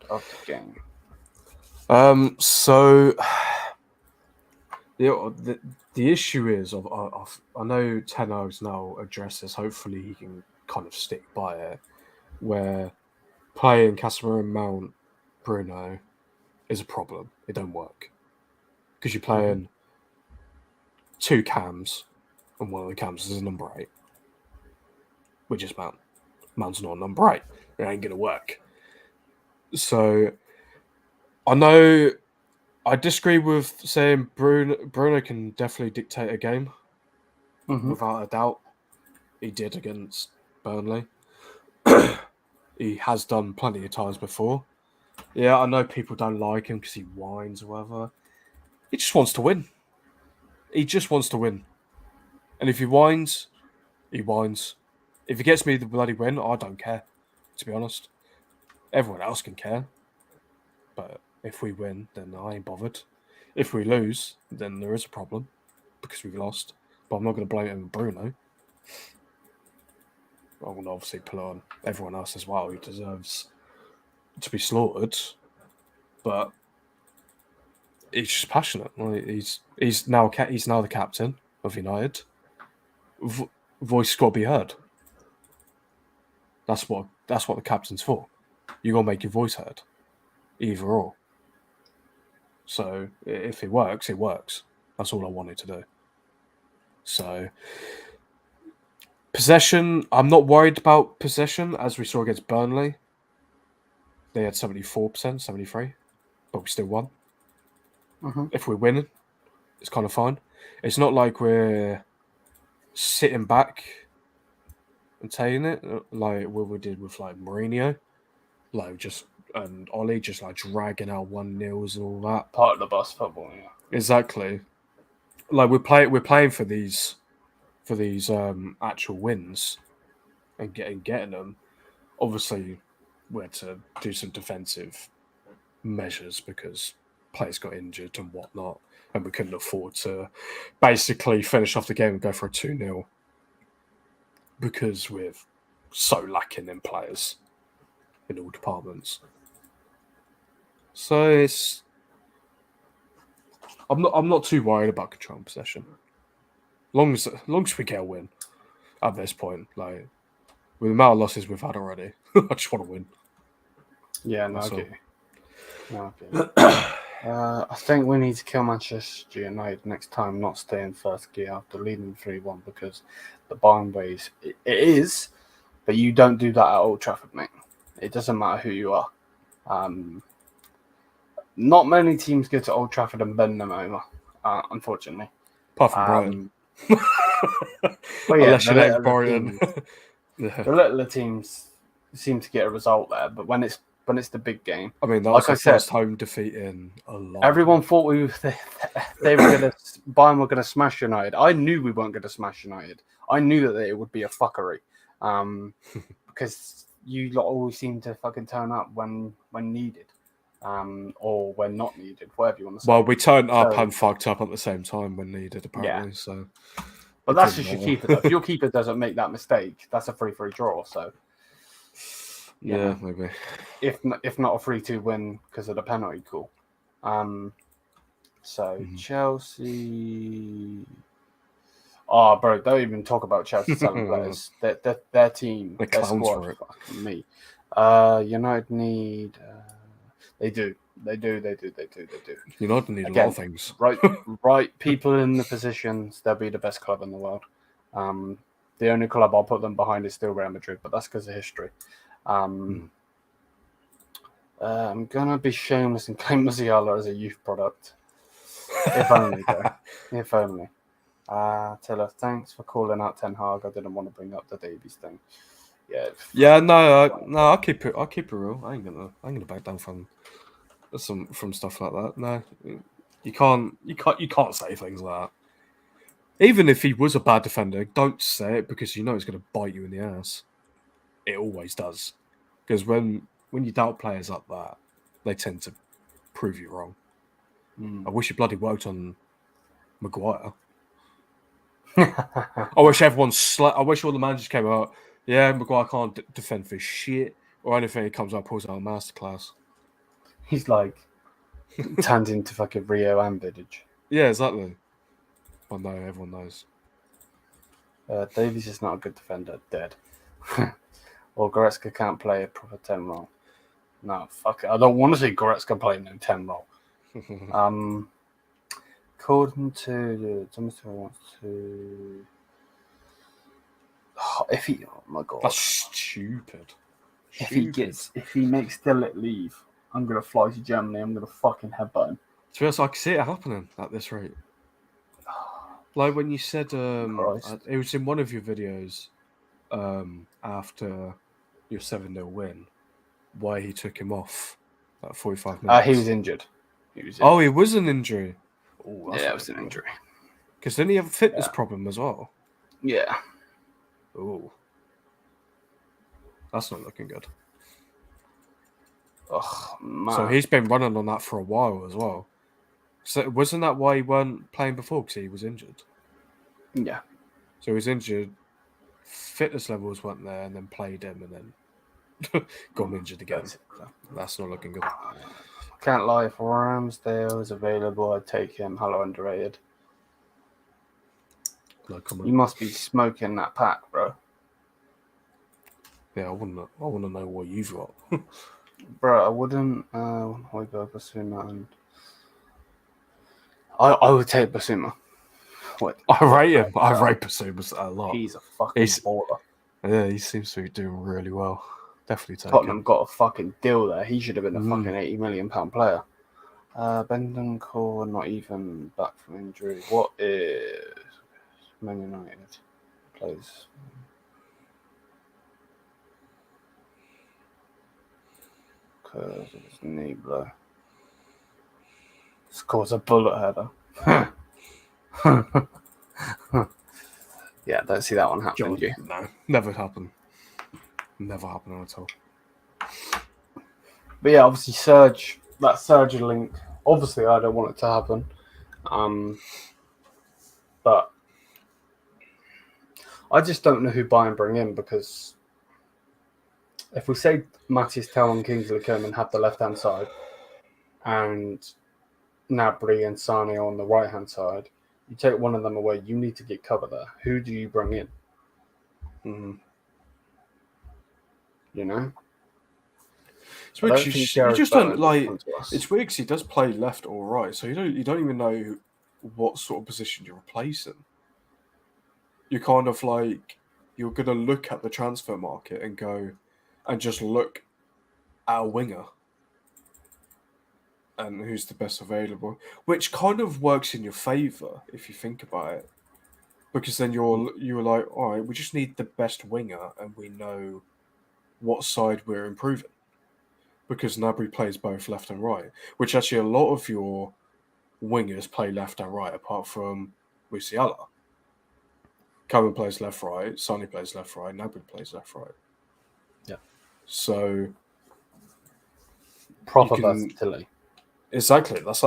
of the game. So the issue is, I know Ten Hag's now addressed this. Hopefully, he can kind of stick by it. Where playing Casemiro and Mount, Bruno is a problem. It don't work because you're playing two cams, and one of the cams is a number 8, which is Mount. Mount's not a number 8. It ain't gonna work. So I know I disagree with saying Bruno can definitely dictate a game without a doubt. He did against Burnley. He has done plenty of times before. Yeah, I know people don't like him because he whines or whatever. He just wants to win. He just wants to win. And if he whines, he whines. If he gets me the bloody win, I don't care, to be honest. Everyone else can care. But if we win, then I ain't bothered. If we lose, then there is a problem because we've lost. But I'm not going to blame it on Bruno. I will obviously put on everyone else as well who deserves to be slaughtered. But he's just passionate. He's now the captain of United. Voice got to be heard. That's what the captain's for. You got to make your voice heard, either or. So if it works, it works. That's all I wanted to do. So possession, I'm not worried about possession, as we saw against Burnley. They had 74%, 73%, but we still won. If we win, it's kind of fine. It's not like we're sitting back and taking it like what we did with like Mourinho, and Ollie just like dragging out 1-0s and all that. Part of the bus football, yeah. Exactly. Like we're playing for these actual wins and getting them. Obviously, we had to do some defensive measures because players got injured and whatnot, and we couldn't afford to basically finish off the game and go for a 2-0 because we're so lacking in players in all departments. So I'm not too worried about control and possession. Long as we get a win at this point, like with the amount of losses we've had already, I just want to win. Yeah, no, okay. I think we need to kill Manchester United next time, not stay in first gear after leading 3-1 because the Bayern ways it is, but you don't do that at Old Trafford, mate. It doesn't matter who you are. Not many teams go to Old Trafford and bend them over, unfortunately. Apart from Brighton. But yeah, unless you let Brighton. The littler teams seem to get a result there, but when it's the big game, I mean, that was the first home defeat in a lot. Everyone thought Bayern were gonna smash United. I knew we weren't gonna smash United. I knew that it would be a fuckery, because you lot always seem to fucking turn up when needed, or when not needed, whatever you want to say. Well, we turned up and fucked up at the same time when needed, apparently. Yeah. So, but that's just your keeper. Though. If your keeper doesn't make that mistake, that's a 3-3 draw. So. Yeah, maybe. If not a 3-2 win because of the penalty call. Chelsea. Oh, bro, don't even talk about Chelsea selling players. Their team, their squad. Fucking me. United need. They do. United need a lot of things. Right. People in the positions. They'll be the best club in the world. The only club I'll put them behind is still Real Madrid, but that's because of history. I'm gonna be shameless and claim Musiala as a youth product. If only, though. If only. Taylor, thanks for calling out Ten Hag. I didn't want to bring up the Davies thing. Yeah, no, I'll keep it real. I ain't gonna back down from stuff like that. No, you can't say things like that. Even if he was a bad defender, don't say it because you know it's gonna bite you in the ass. It always does. Because when you doubt players like that, they tend to prove you wrong. I wish you bloody worked on Maguire. I wish I wish all the managers came out. Yeah, Maguire can't defend for shit or anything. He comes out, pulls out a masterclass. He's like turned into fucking Rio and Vidic. Yeah, exactly. I know, everyone knows. Davies is not a good defender. Dead. Or Goretzka can't play a proper 10 role. No, fuck it. I don't want to see Goretzka playing no 10 role. According to Thomas wants to. Oh my god, that's stupid. If he makes Dillet leave, I'm gonna fly to Germany. I'm gonna fucking headbutt him. To be honest, I can see it happening at this rate. Like when you said, it was in one of your videos after your 7-0 win, why he took him off at 45 minutes. He was injured. Oh, it was an injury. Yeah, it was an injury. Because didn't he have a fitness problem as well? Yeah. Oh, that's not looking good. Oh, man. So he's been running on that for a while as well. So wasn't that why he weren't playing before? Because he was injured. Yeah. So he was injured. Fitness levels weren't there, and then played him, and then got injured again. That's not looking good. Can't lie. If Ramsdale is available, I'd take him. Hello, underrated. No comment. You must be smoking that pack, bro. Yeah, I want to know what you've got. Bro, I wouldn't. Basuma and I would take Basuma. What? I rate him. I rate Basuma a lot. He's a fucking baller. Yeah, he seems to be doing really well. Definitely take Tottenham him. Got a fucking deal there. He should have been a fucking £80 million player. Bendencourt not even back from injury. What is Man United plays? Because it's Niebler. Scores a bullet header. Yeah, don't see that one happening. No, never happened. Never happened at all. But yeah, obviously Serge, that Serge link. Obviously, I don't want it to happen. But I just don't know who Bayern bring in, because if we say Matthias Tell and Kingsley Coman have the left-hand side and Gnabry and Sane on the right-hand side, you take one of them away, you need to get cover there. Who do you bring in? Mm-hmm. You know? It's weird. You just don't like. It's weird because he does play left or right, so you don't even know what sort of position you're replacing. You're kind of like, you're gonna look at the transfer market and go, and just look at a winger and who's the best available, which kind of works in your favour if you think about it, because then you're like, all right, we just need the best winger, and we know what side we're improving, because Gnabry plays both left and right, which actually a lot of your wingers play left and right, apart from Musiala. Karim plays left right, Sane plays left right, Gnabry plays left right. Yeah. So proper versatility. Exactly. That's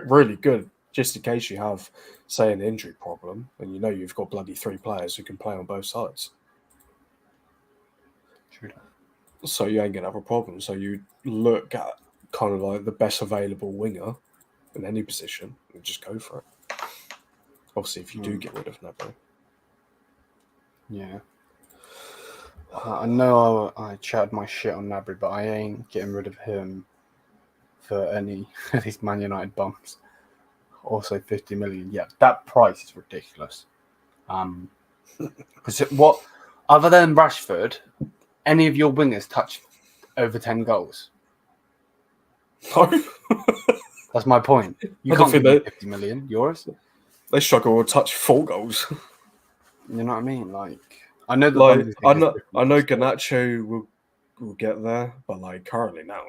really good. Just in case you have, say, an injury problem, and you know you've got bloody 3 players who can play on both sides. True. So you ain't gonna have a problem. So you look at kind of like the best available winger in any position and just go for it. Obviously, if you do get rid of Gnabry. Yeah. I know I chatted my shit on Gnabry, but I ain't getting rid of him for any of these Man United bums. Also 50 million. Yeah, that price is ridiculous. Because what, other than Rashford, any of your wingers touch over 10 goals? No. That's my point. You can't give me 50 million euros. They struggle to touch 4 goals. You know what I mean? Like, I know the Like Bundesliga I is know different, but still. Garnacho will get there, but like currently now,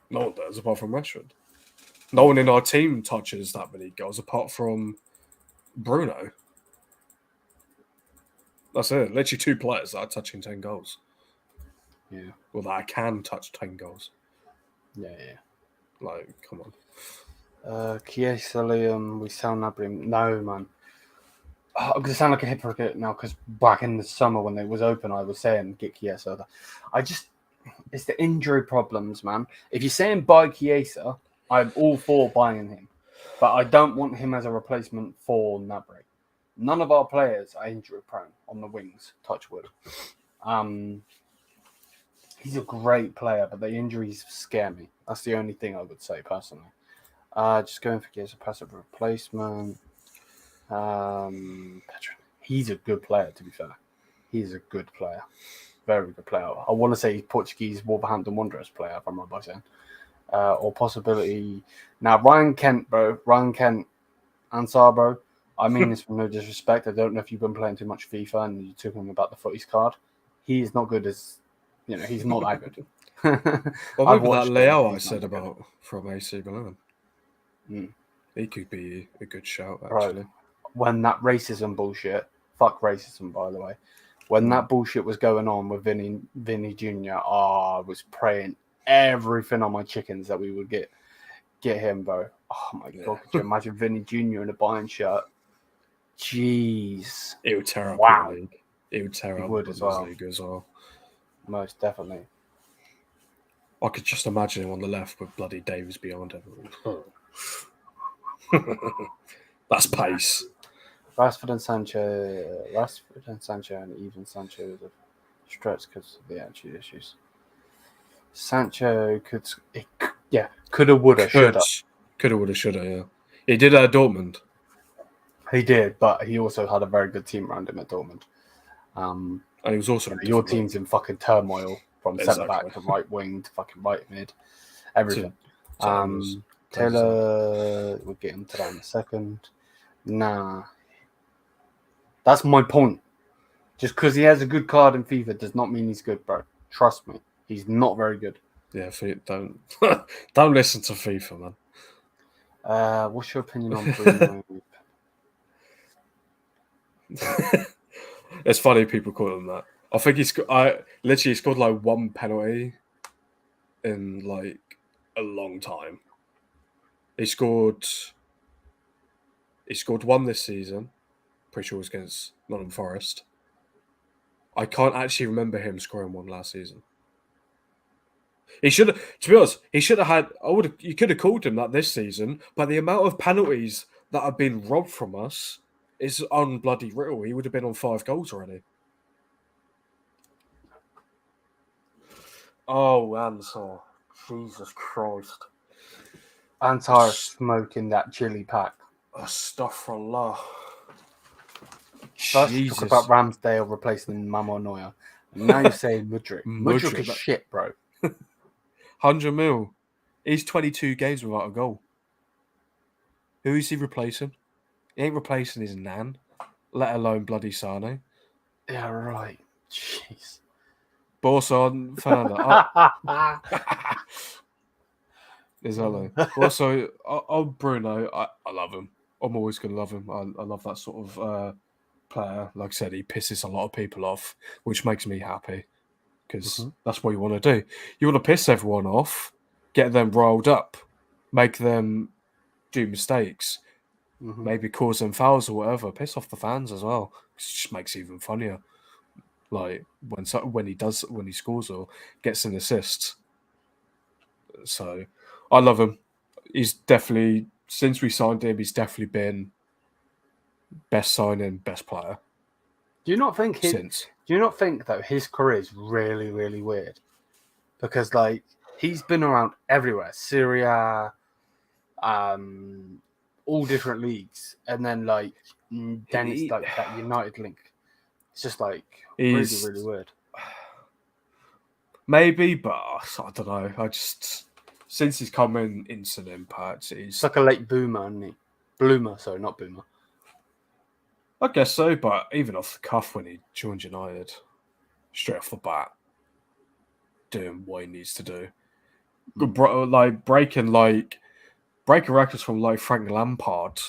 no one does apart from Rashford. No one in our team touches that many goals apart from Bruno. That's it. Literally 2 players that are touching 10 goals. Yeah. Well, that can touch 10 goals. Yeah. Like, come on. Chiesa, Liam, we sell Gnabry. No, man. I'm going to sound like a hypocrite now because back in the summer when it was open, I was saying get Chiesa. It's the injury problems, man. If you're saying buy Chiesa, I'm all for buying him. But I don't want him as a replacement for Gnabry. None of our players are injury prone on the wings, touch wood. He's a great player, but the injuries scare me. That's the only thing I would say personally. Just going for Chiesa passive replacement. He's a good player, to be fair. He's a good player. Very good player. I want to say he's Portuguese Wolverhampton Wanderers player, if I'm right by saying. Or possibility. Now, Ryan Kent, bro. Ryan Kent, Ansar, bro. I mean this with no disrespect. I don't know if you've been playing too much FIFA and you took him about the footies card. He is not good as, he's not that good. Well, I've maybe that watched him. Leo I He's said not that about from AC Milan. good. He could be a good shout, Bro, actually. when that racism bullshit, fuck racism, by the way, when that bullshit was going on with Vinny Jr., I was praying everything on my chickens that we would get him, bro. Oh my God, could you imagine Vinny Jr. in a Bayern shirt? Jeez. It would tear up Wow. your league. It would tear up would the as well. Bundesliga as well. Most definitely. I could just imagine him on the left with bloody Davies behind him. That's pace. Rashford and Sancho, and even Sancho is a stretch because of the attitude issues. Sancho coulda, woulda, shoulda. Coulda, woulda, shoulda, yeah. He did at Dortmund. He did, but he also had a very good team around him at Dortmund. And he was also your team's in fucking turmoil from centre back to right wing to fucking right mid, everything. Taylor, we'll get into that in a second. Nah, that's my point. Just because he has a good card in FIFA does not mean he's good, bro. Trust me, he's not very good. Yeah, don't don't listen to FIFA, man. What's your opinion on Bruno? It's funny people call him that. I think I literally scored like 1 penalty in like a long time. He scored 1 this season. Pretty sure it was against Nottingham Forest. I can't actually remember him scoring 1 last season. He should have, to be honest, he should have had. You could have called him that this season, but the amount of penalties that have been robbed from us is unbloody real. He would have been on 5 goals already. Oh, Ansar. Jesus Christ. Ansar smoking that chili pack. Astaghfirullah. First you talk about Ramsdale replacing Mamo Neuer. And now you're saying Mudryk. Mudryk is shit, bro. 100 mil. He's 22 games without a goal. Who is he replacing? He ain't replacing his nan, let alone bloody Sane. Yeah, right. Jeez. Borson, Fernando. Also, Bruno, I love him. I'm always going to love him. I love that sort of player. Like I said, he pisses a lot of people off, which makes me happy because that's what you want to do. You want to piss everyone off, get them riled up, make them do mistakes, maybe cause them fouls or whatever. Piss off the fans as well. It just makes it even funnier. Like when he scores or gets an assist. So I love him. He's definitely, since we signed him, he's definitely been best signing, best player. Do you not think that his career is really, really weird? Because like he's been around everywhere, Syria, all different leagues, and then like then it's like that United link. It's just like really, really weird. Maybe, but I don't know. Since he's come in instant impact, it's like a late boomer, isn't he? Bloomer, sorry, not Boomer. I guess so, but even off the cuff when he joined United, straight off the bat, doing what he needs to do. Breaking records from like Frank Lampard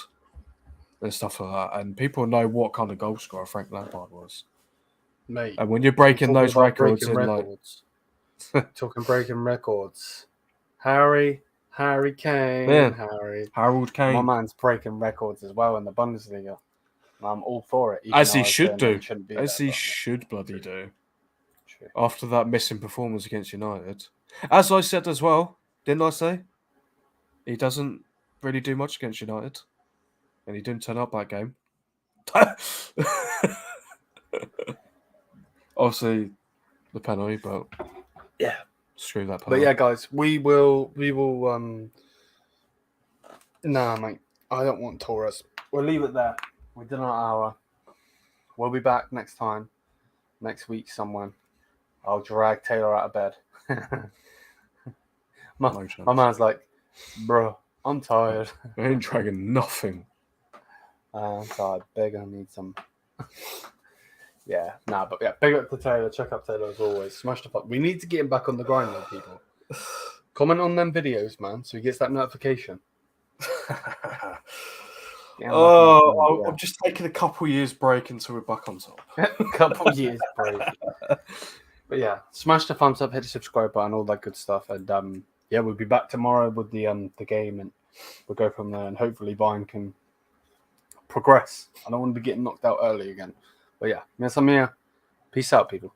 and stuff like that. And people know what kind of goal scorer Frank Lampard was. Mate. And when you're breaking those records talking breaking records. Harry Kane. Yeah. Harold Kane. My man's breaking records as well in the Bundesliga. I'm all for it. As he should do. As he should bloody do. True. After that missing performance against United. As I said as well, didn't I say? He doesn't really do much against United. And he didn't turn up that game. Obviously, the penalty, but yeah, screw that penalty. But yeah, guys, we will. Nah, mate, I don't want Torres. We'll leave it there. We did our hour. We'll be back next week somewhere. I'll drag Taylor out of bed. my man's like, bro, I'm tired. I ain't dragging nothing. I'm tired. Big, I need some. But big up to Taylor. Check up Taylor as always. Smash the fuck. We need to get him back on the grind, though, people. Comment on them videos, man, so he gets that notification. I'm just taking a couple years break until we're back on top. Couple years break. But yeah, smash the thumbs up, hit the subscribe button, all that good stuff, and we'll be back tomorrow with the game, and we'll go from there, and hopefully Bayern can progress. I don't want to be getting knocked out early again. But yeah, peace out, people.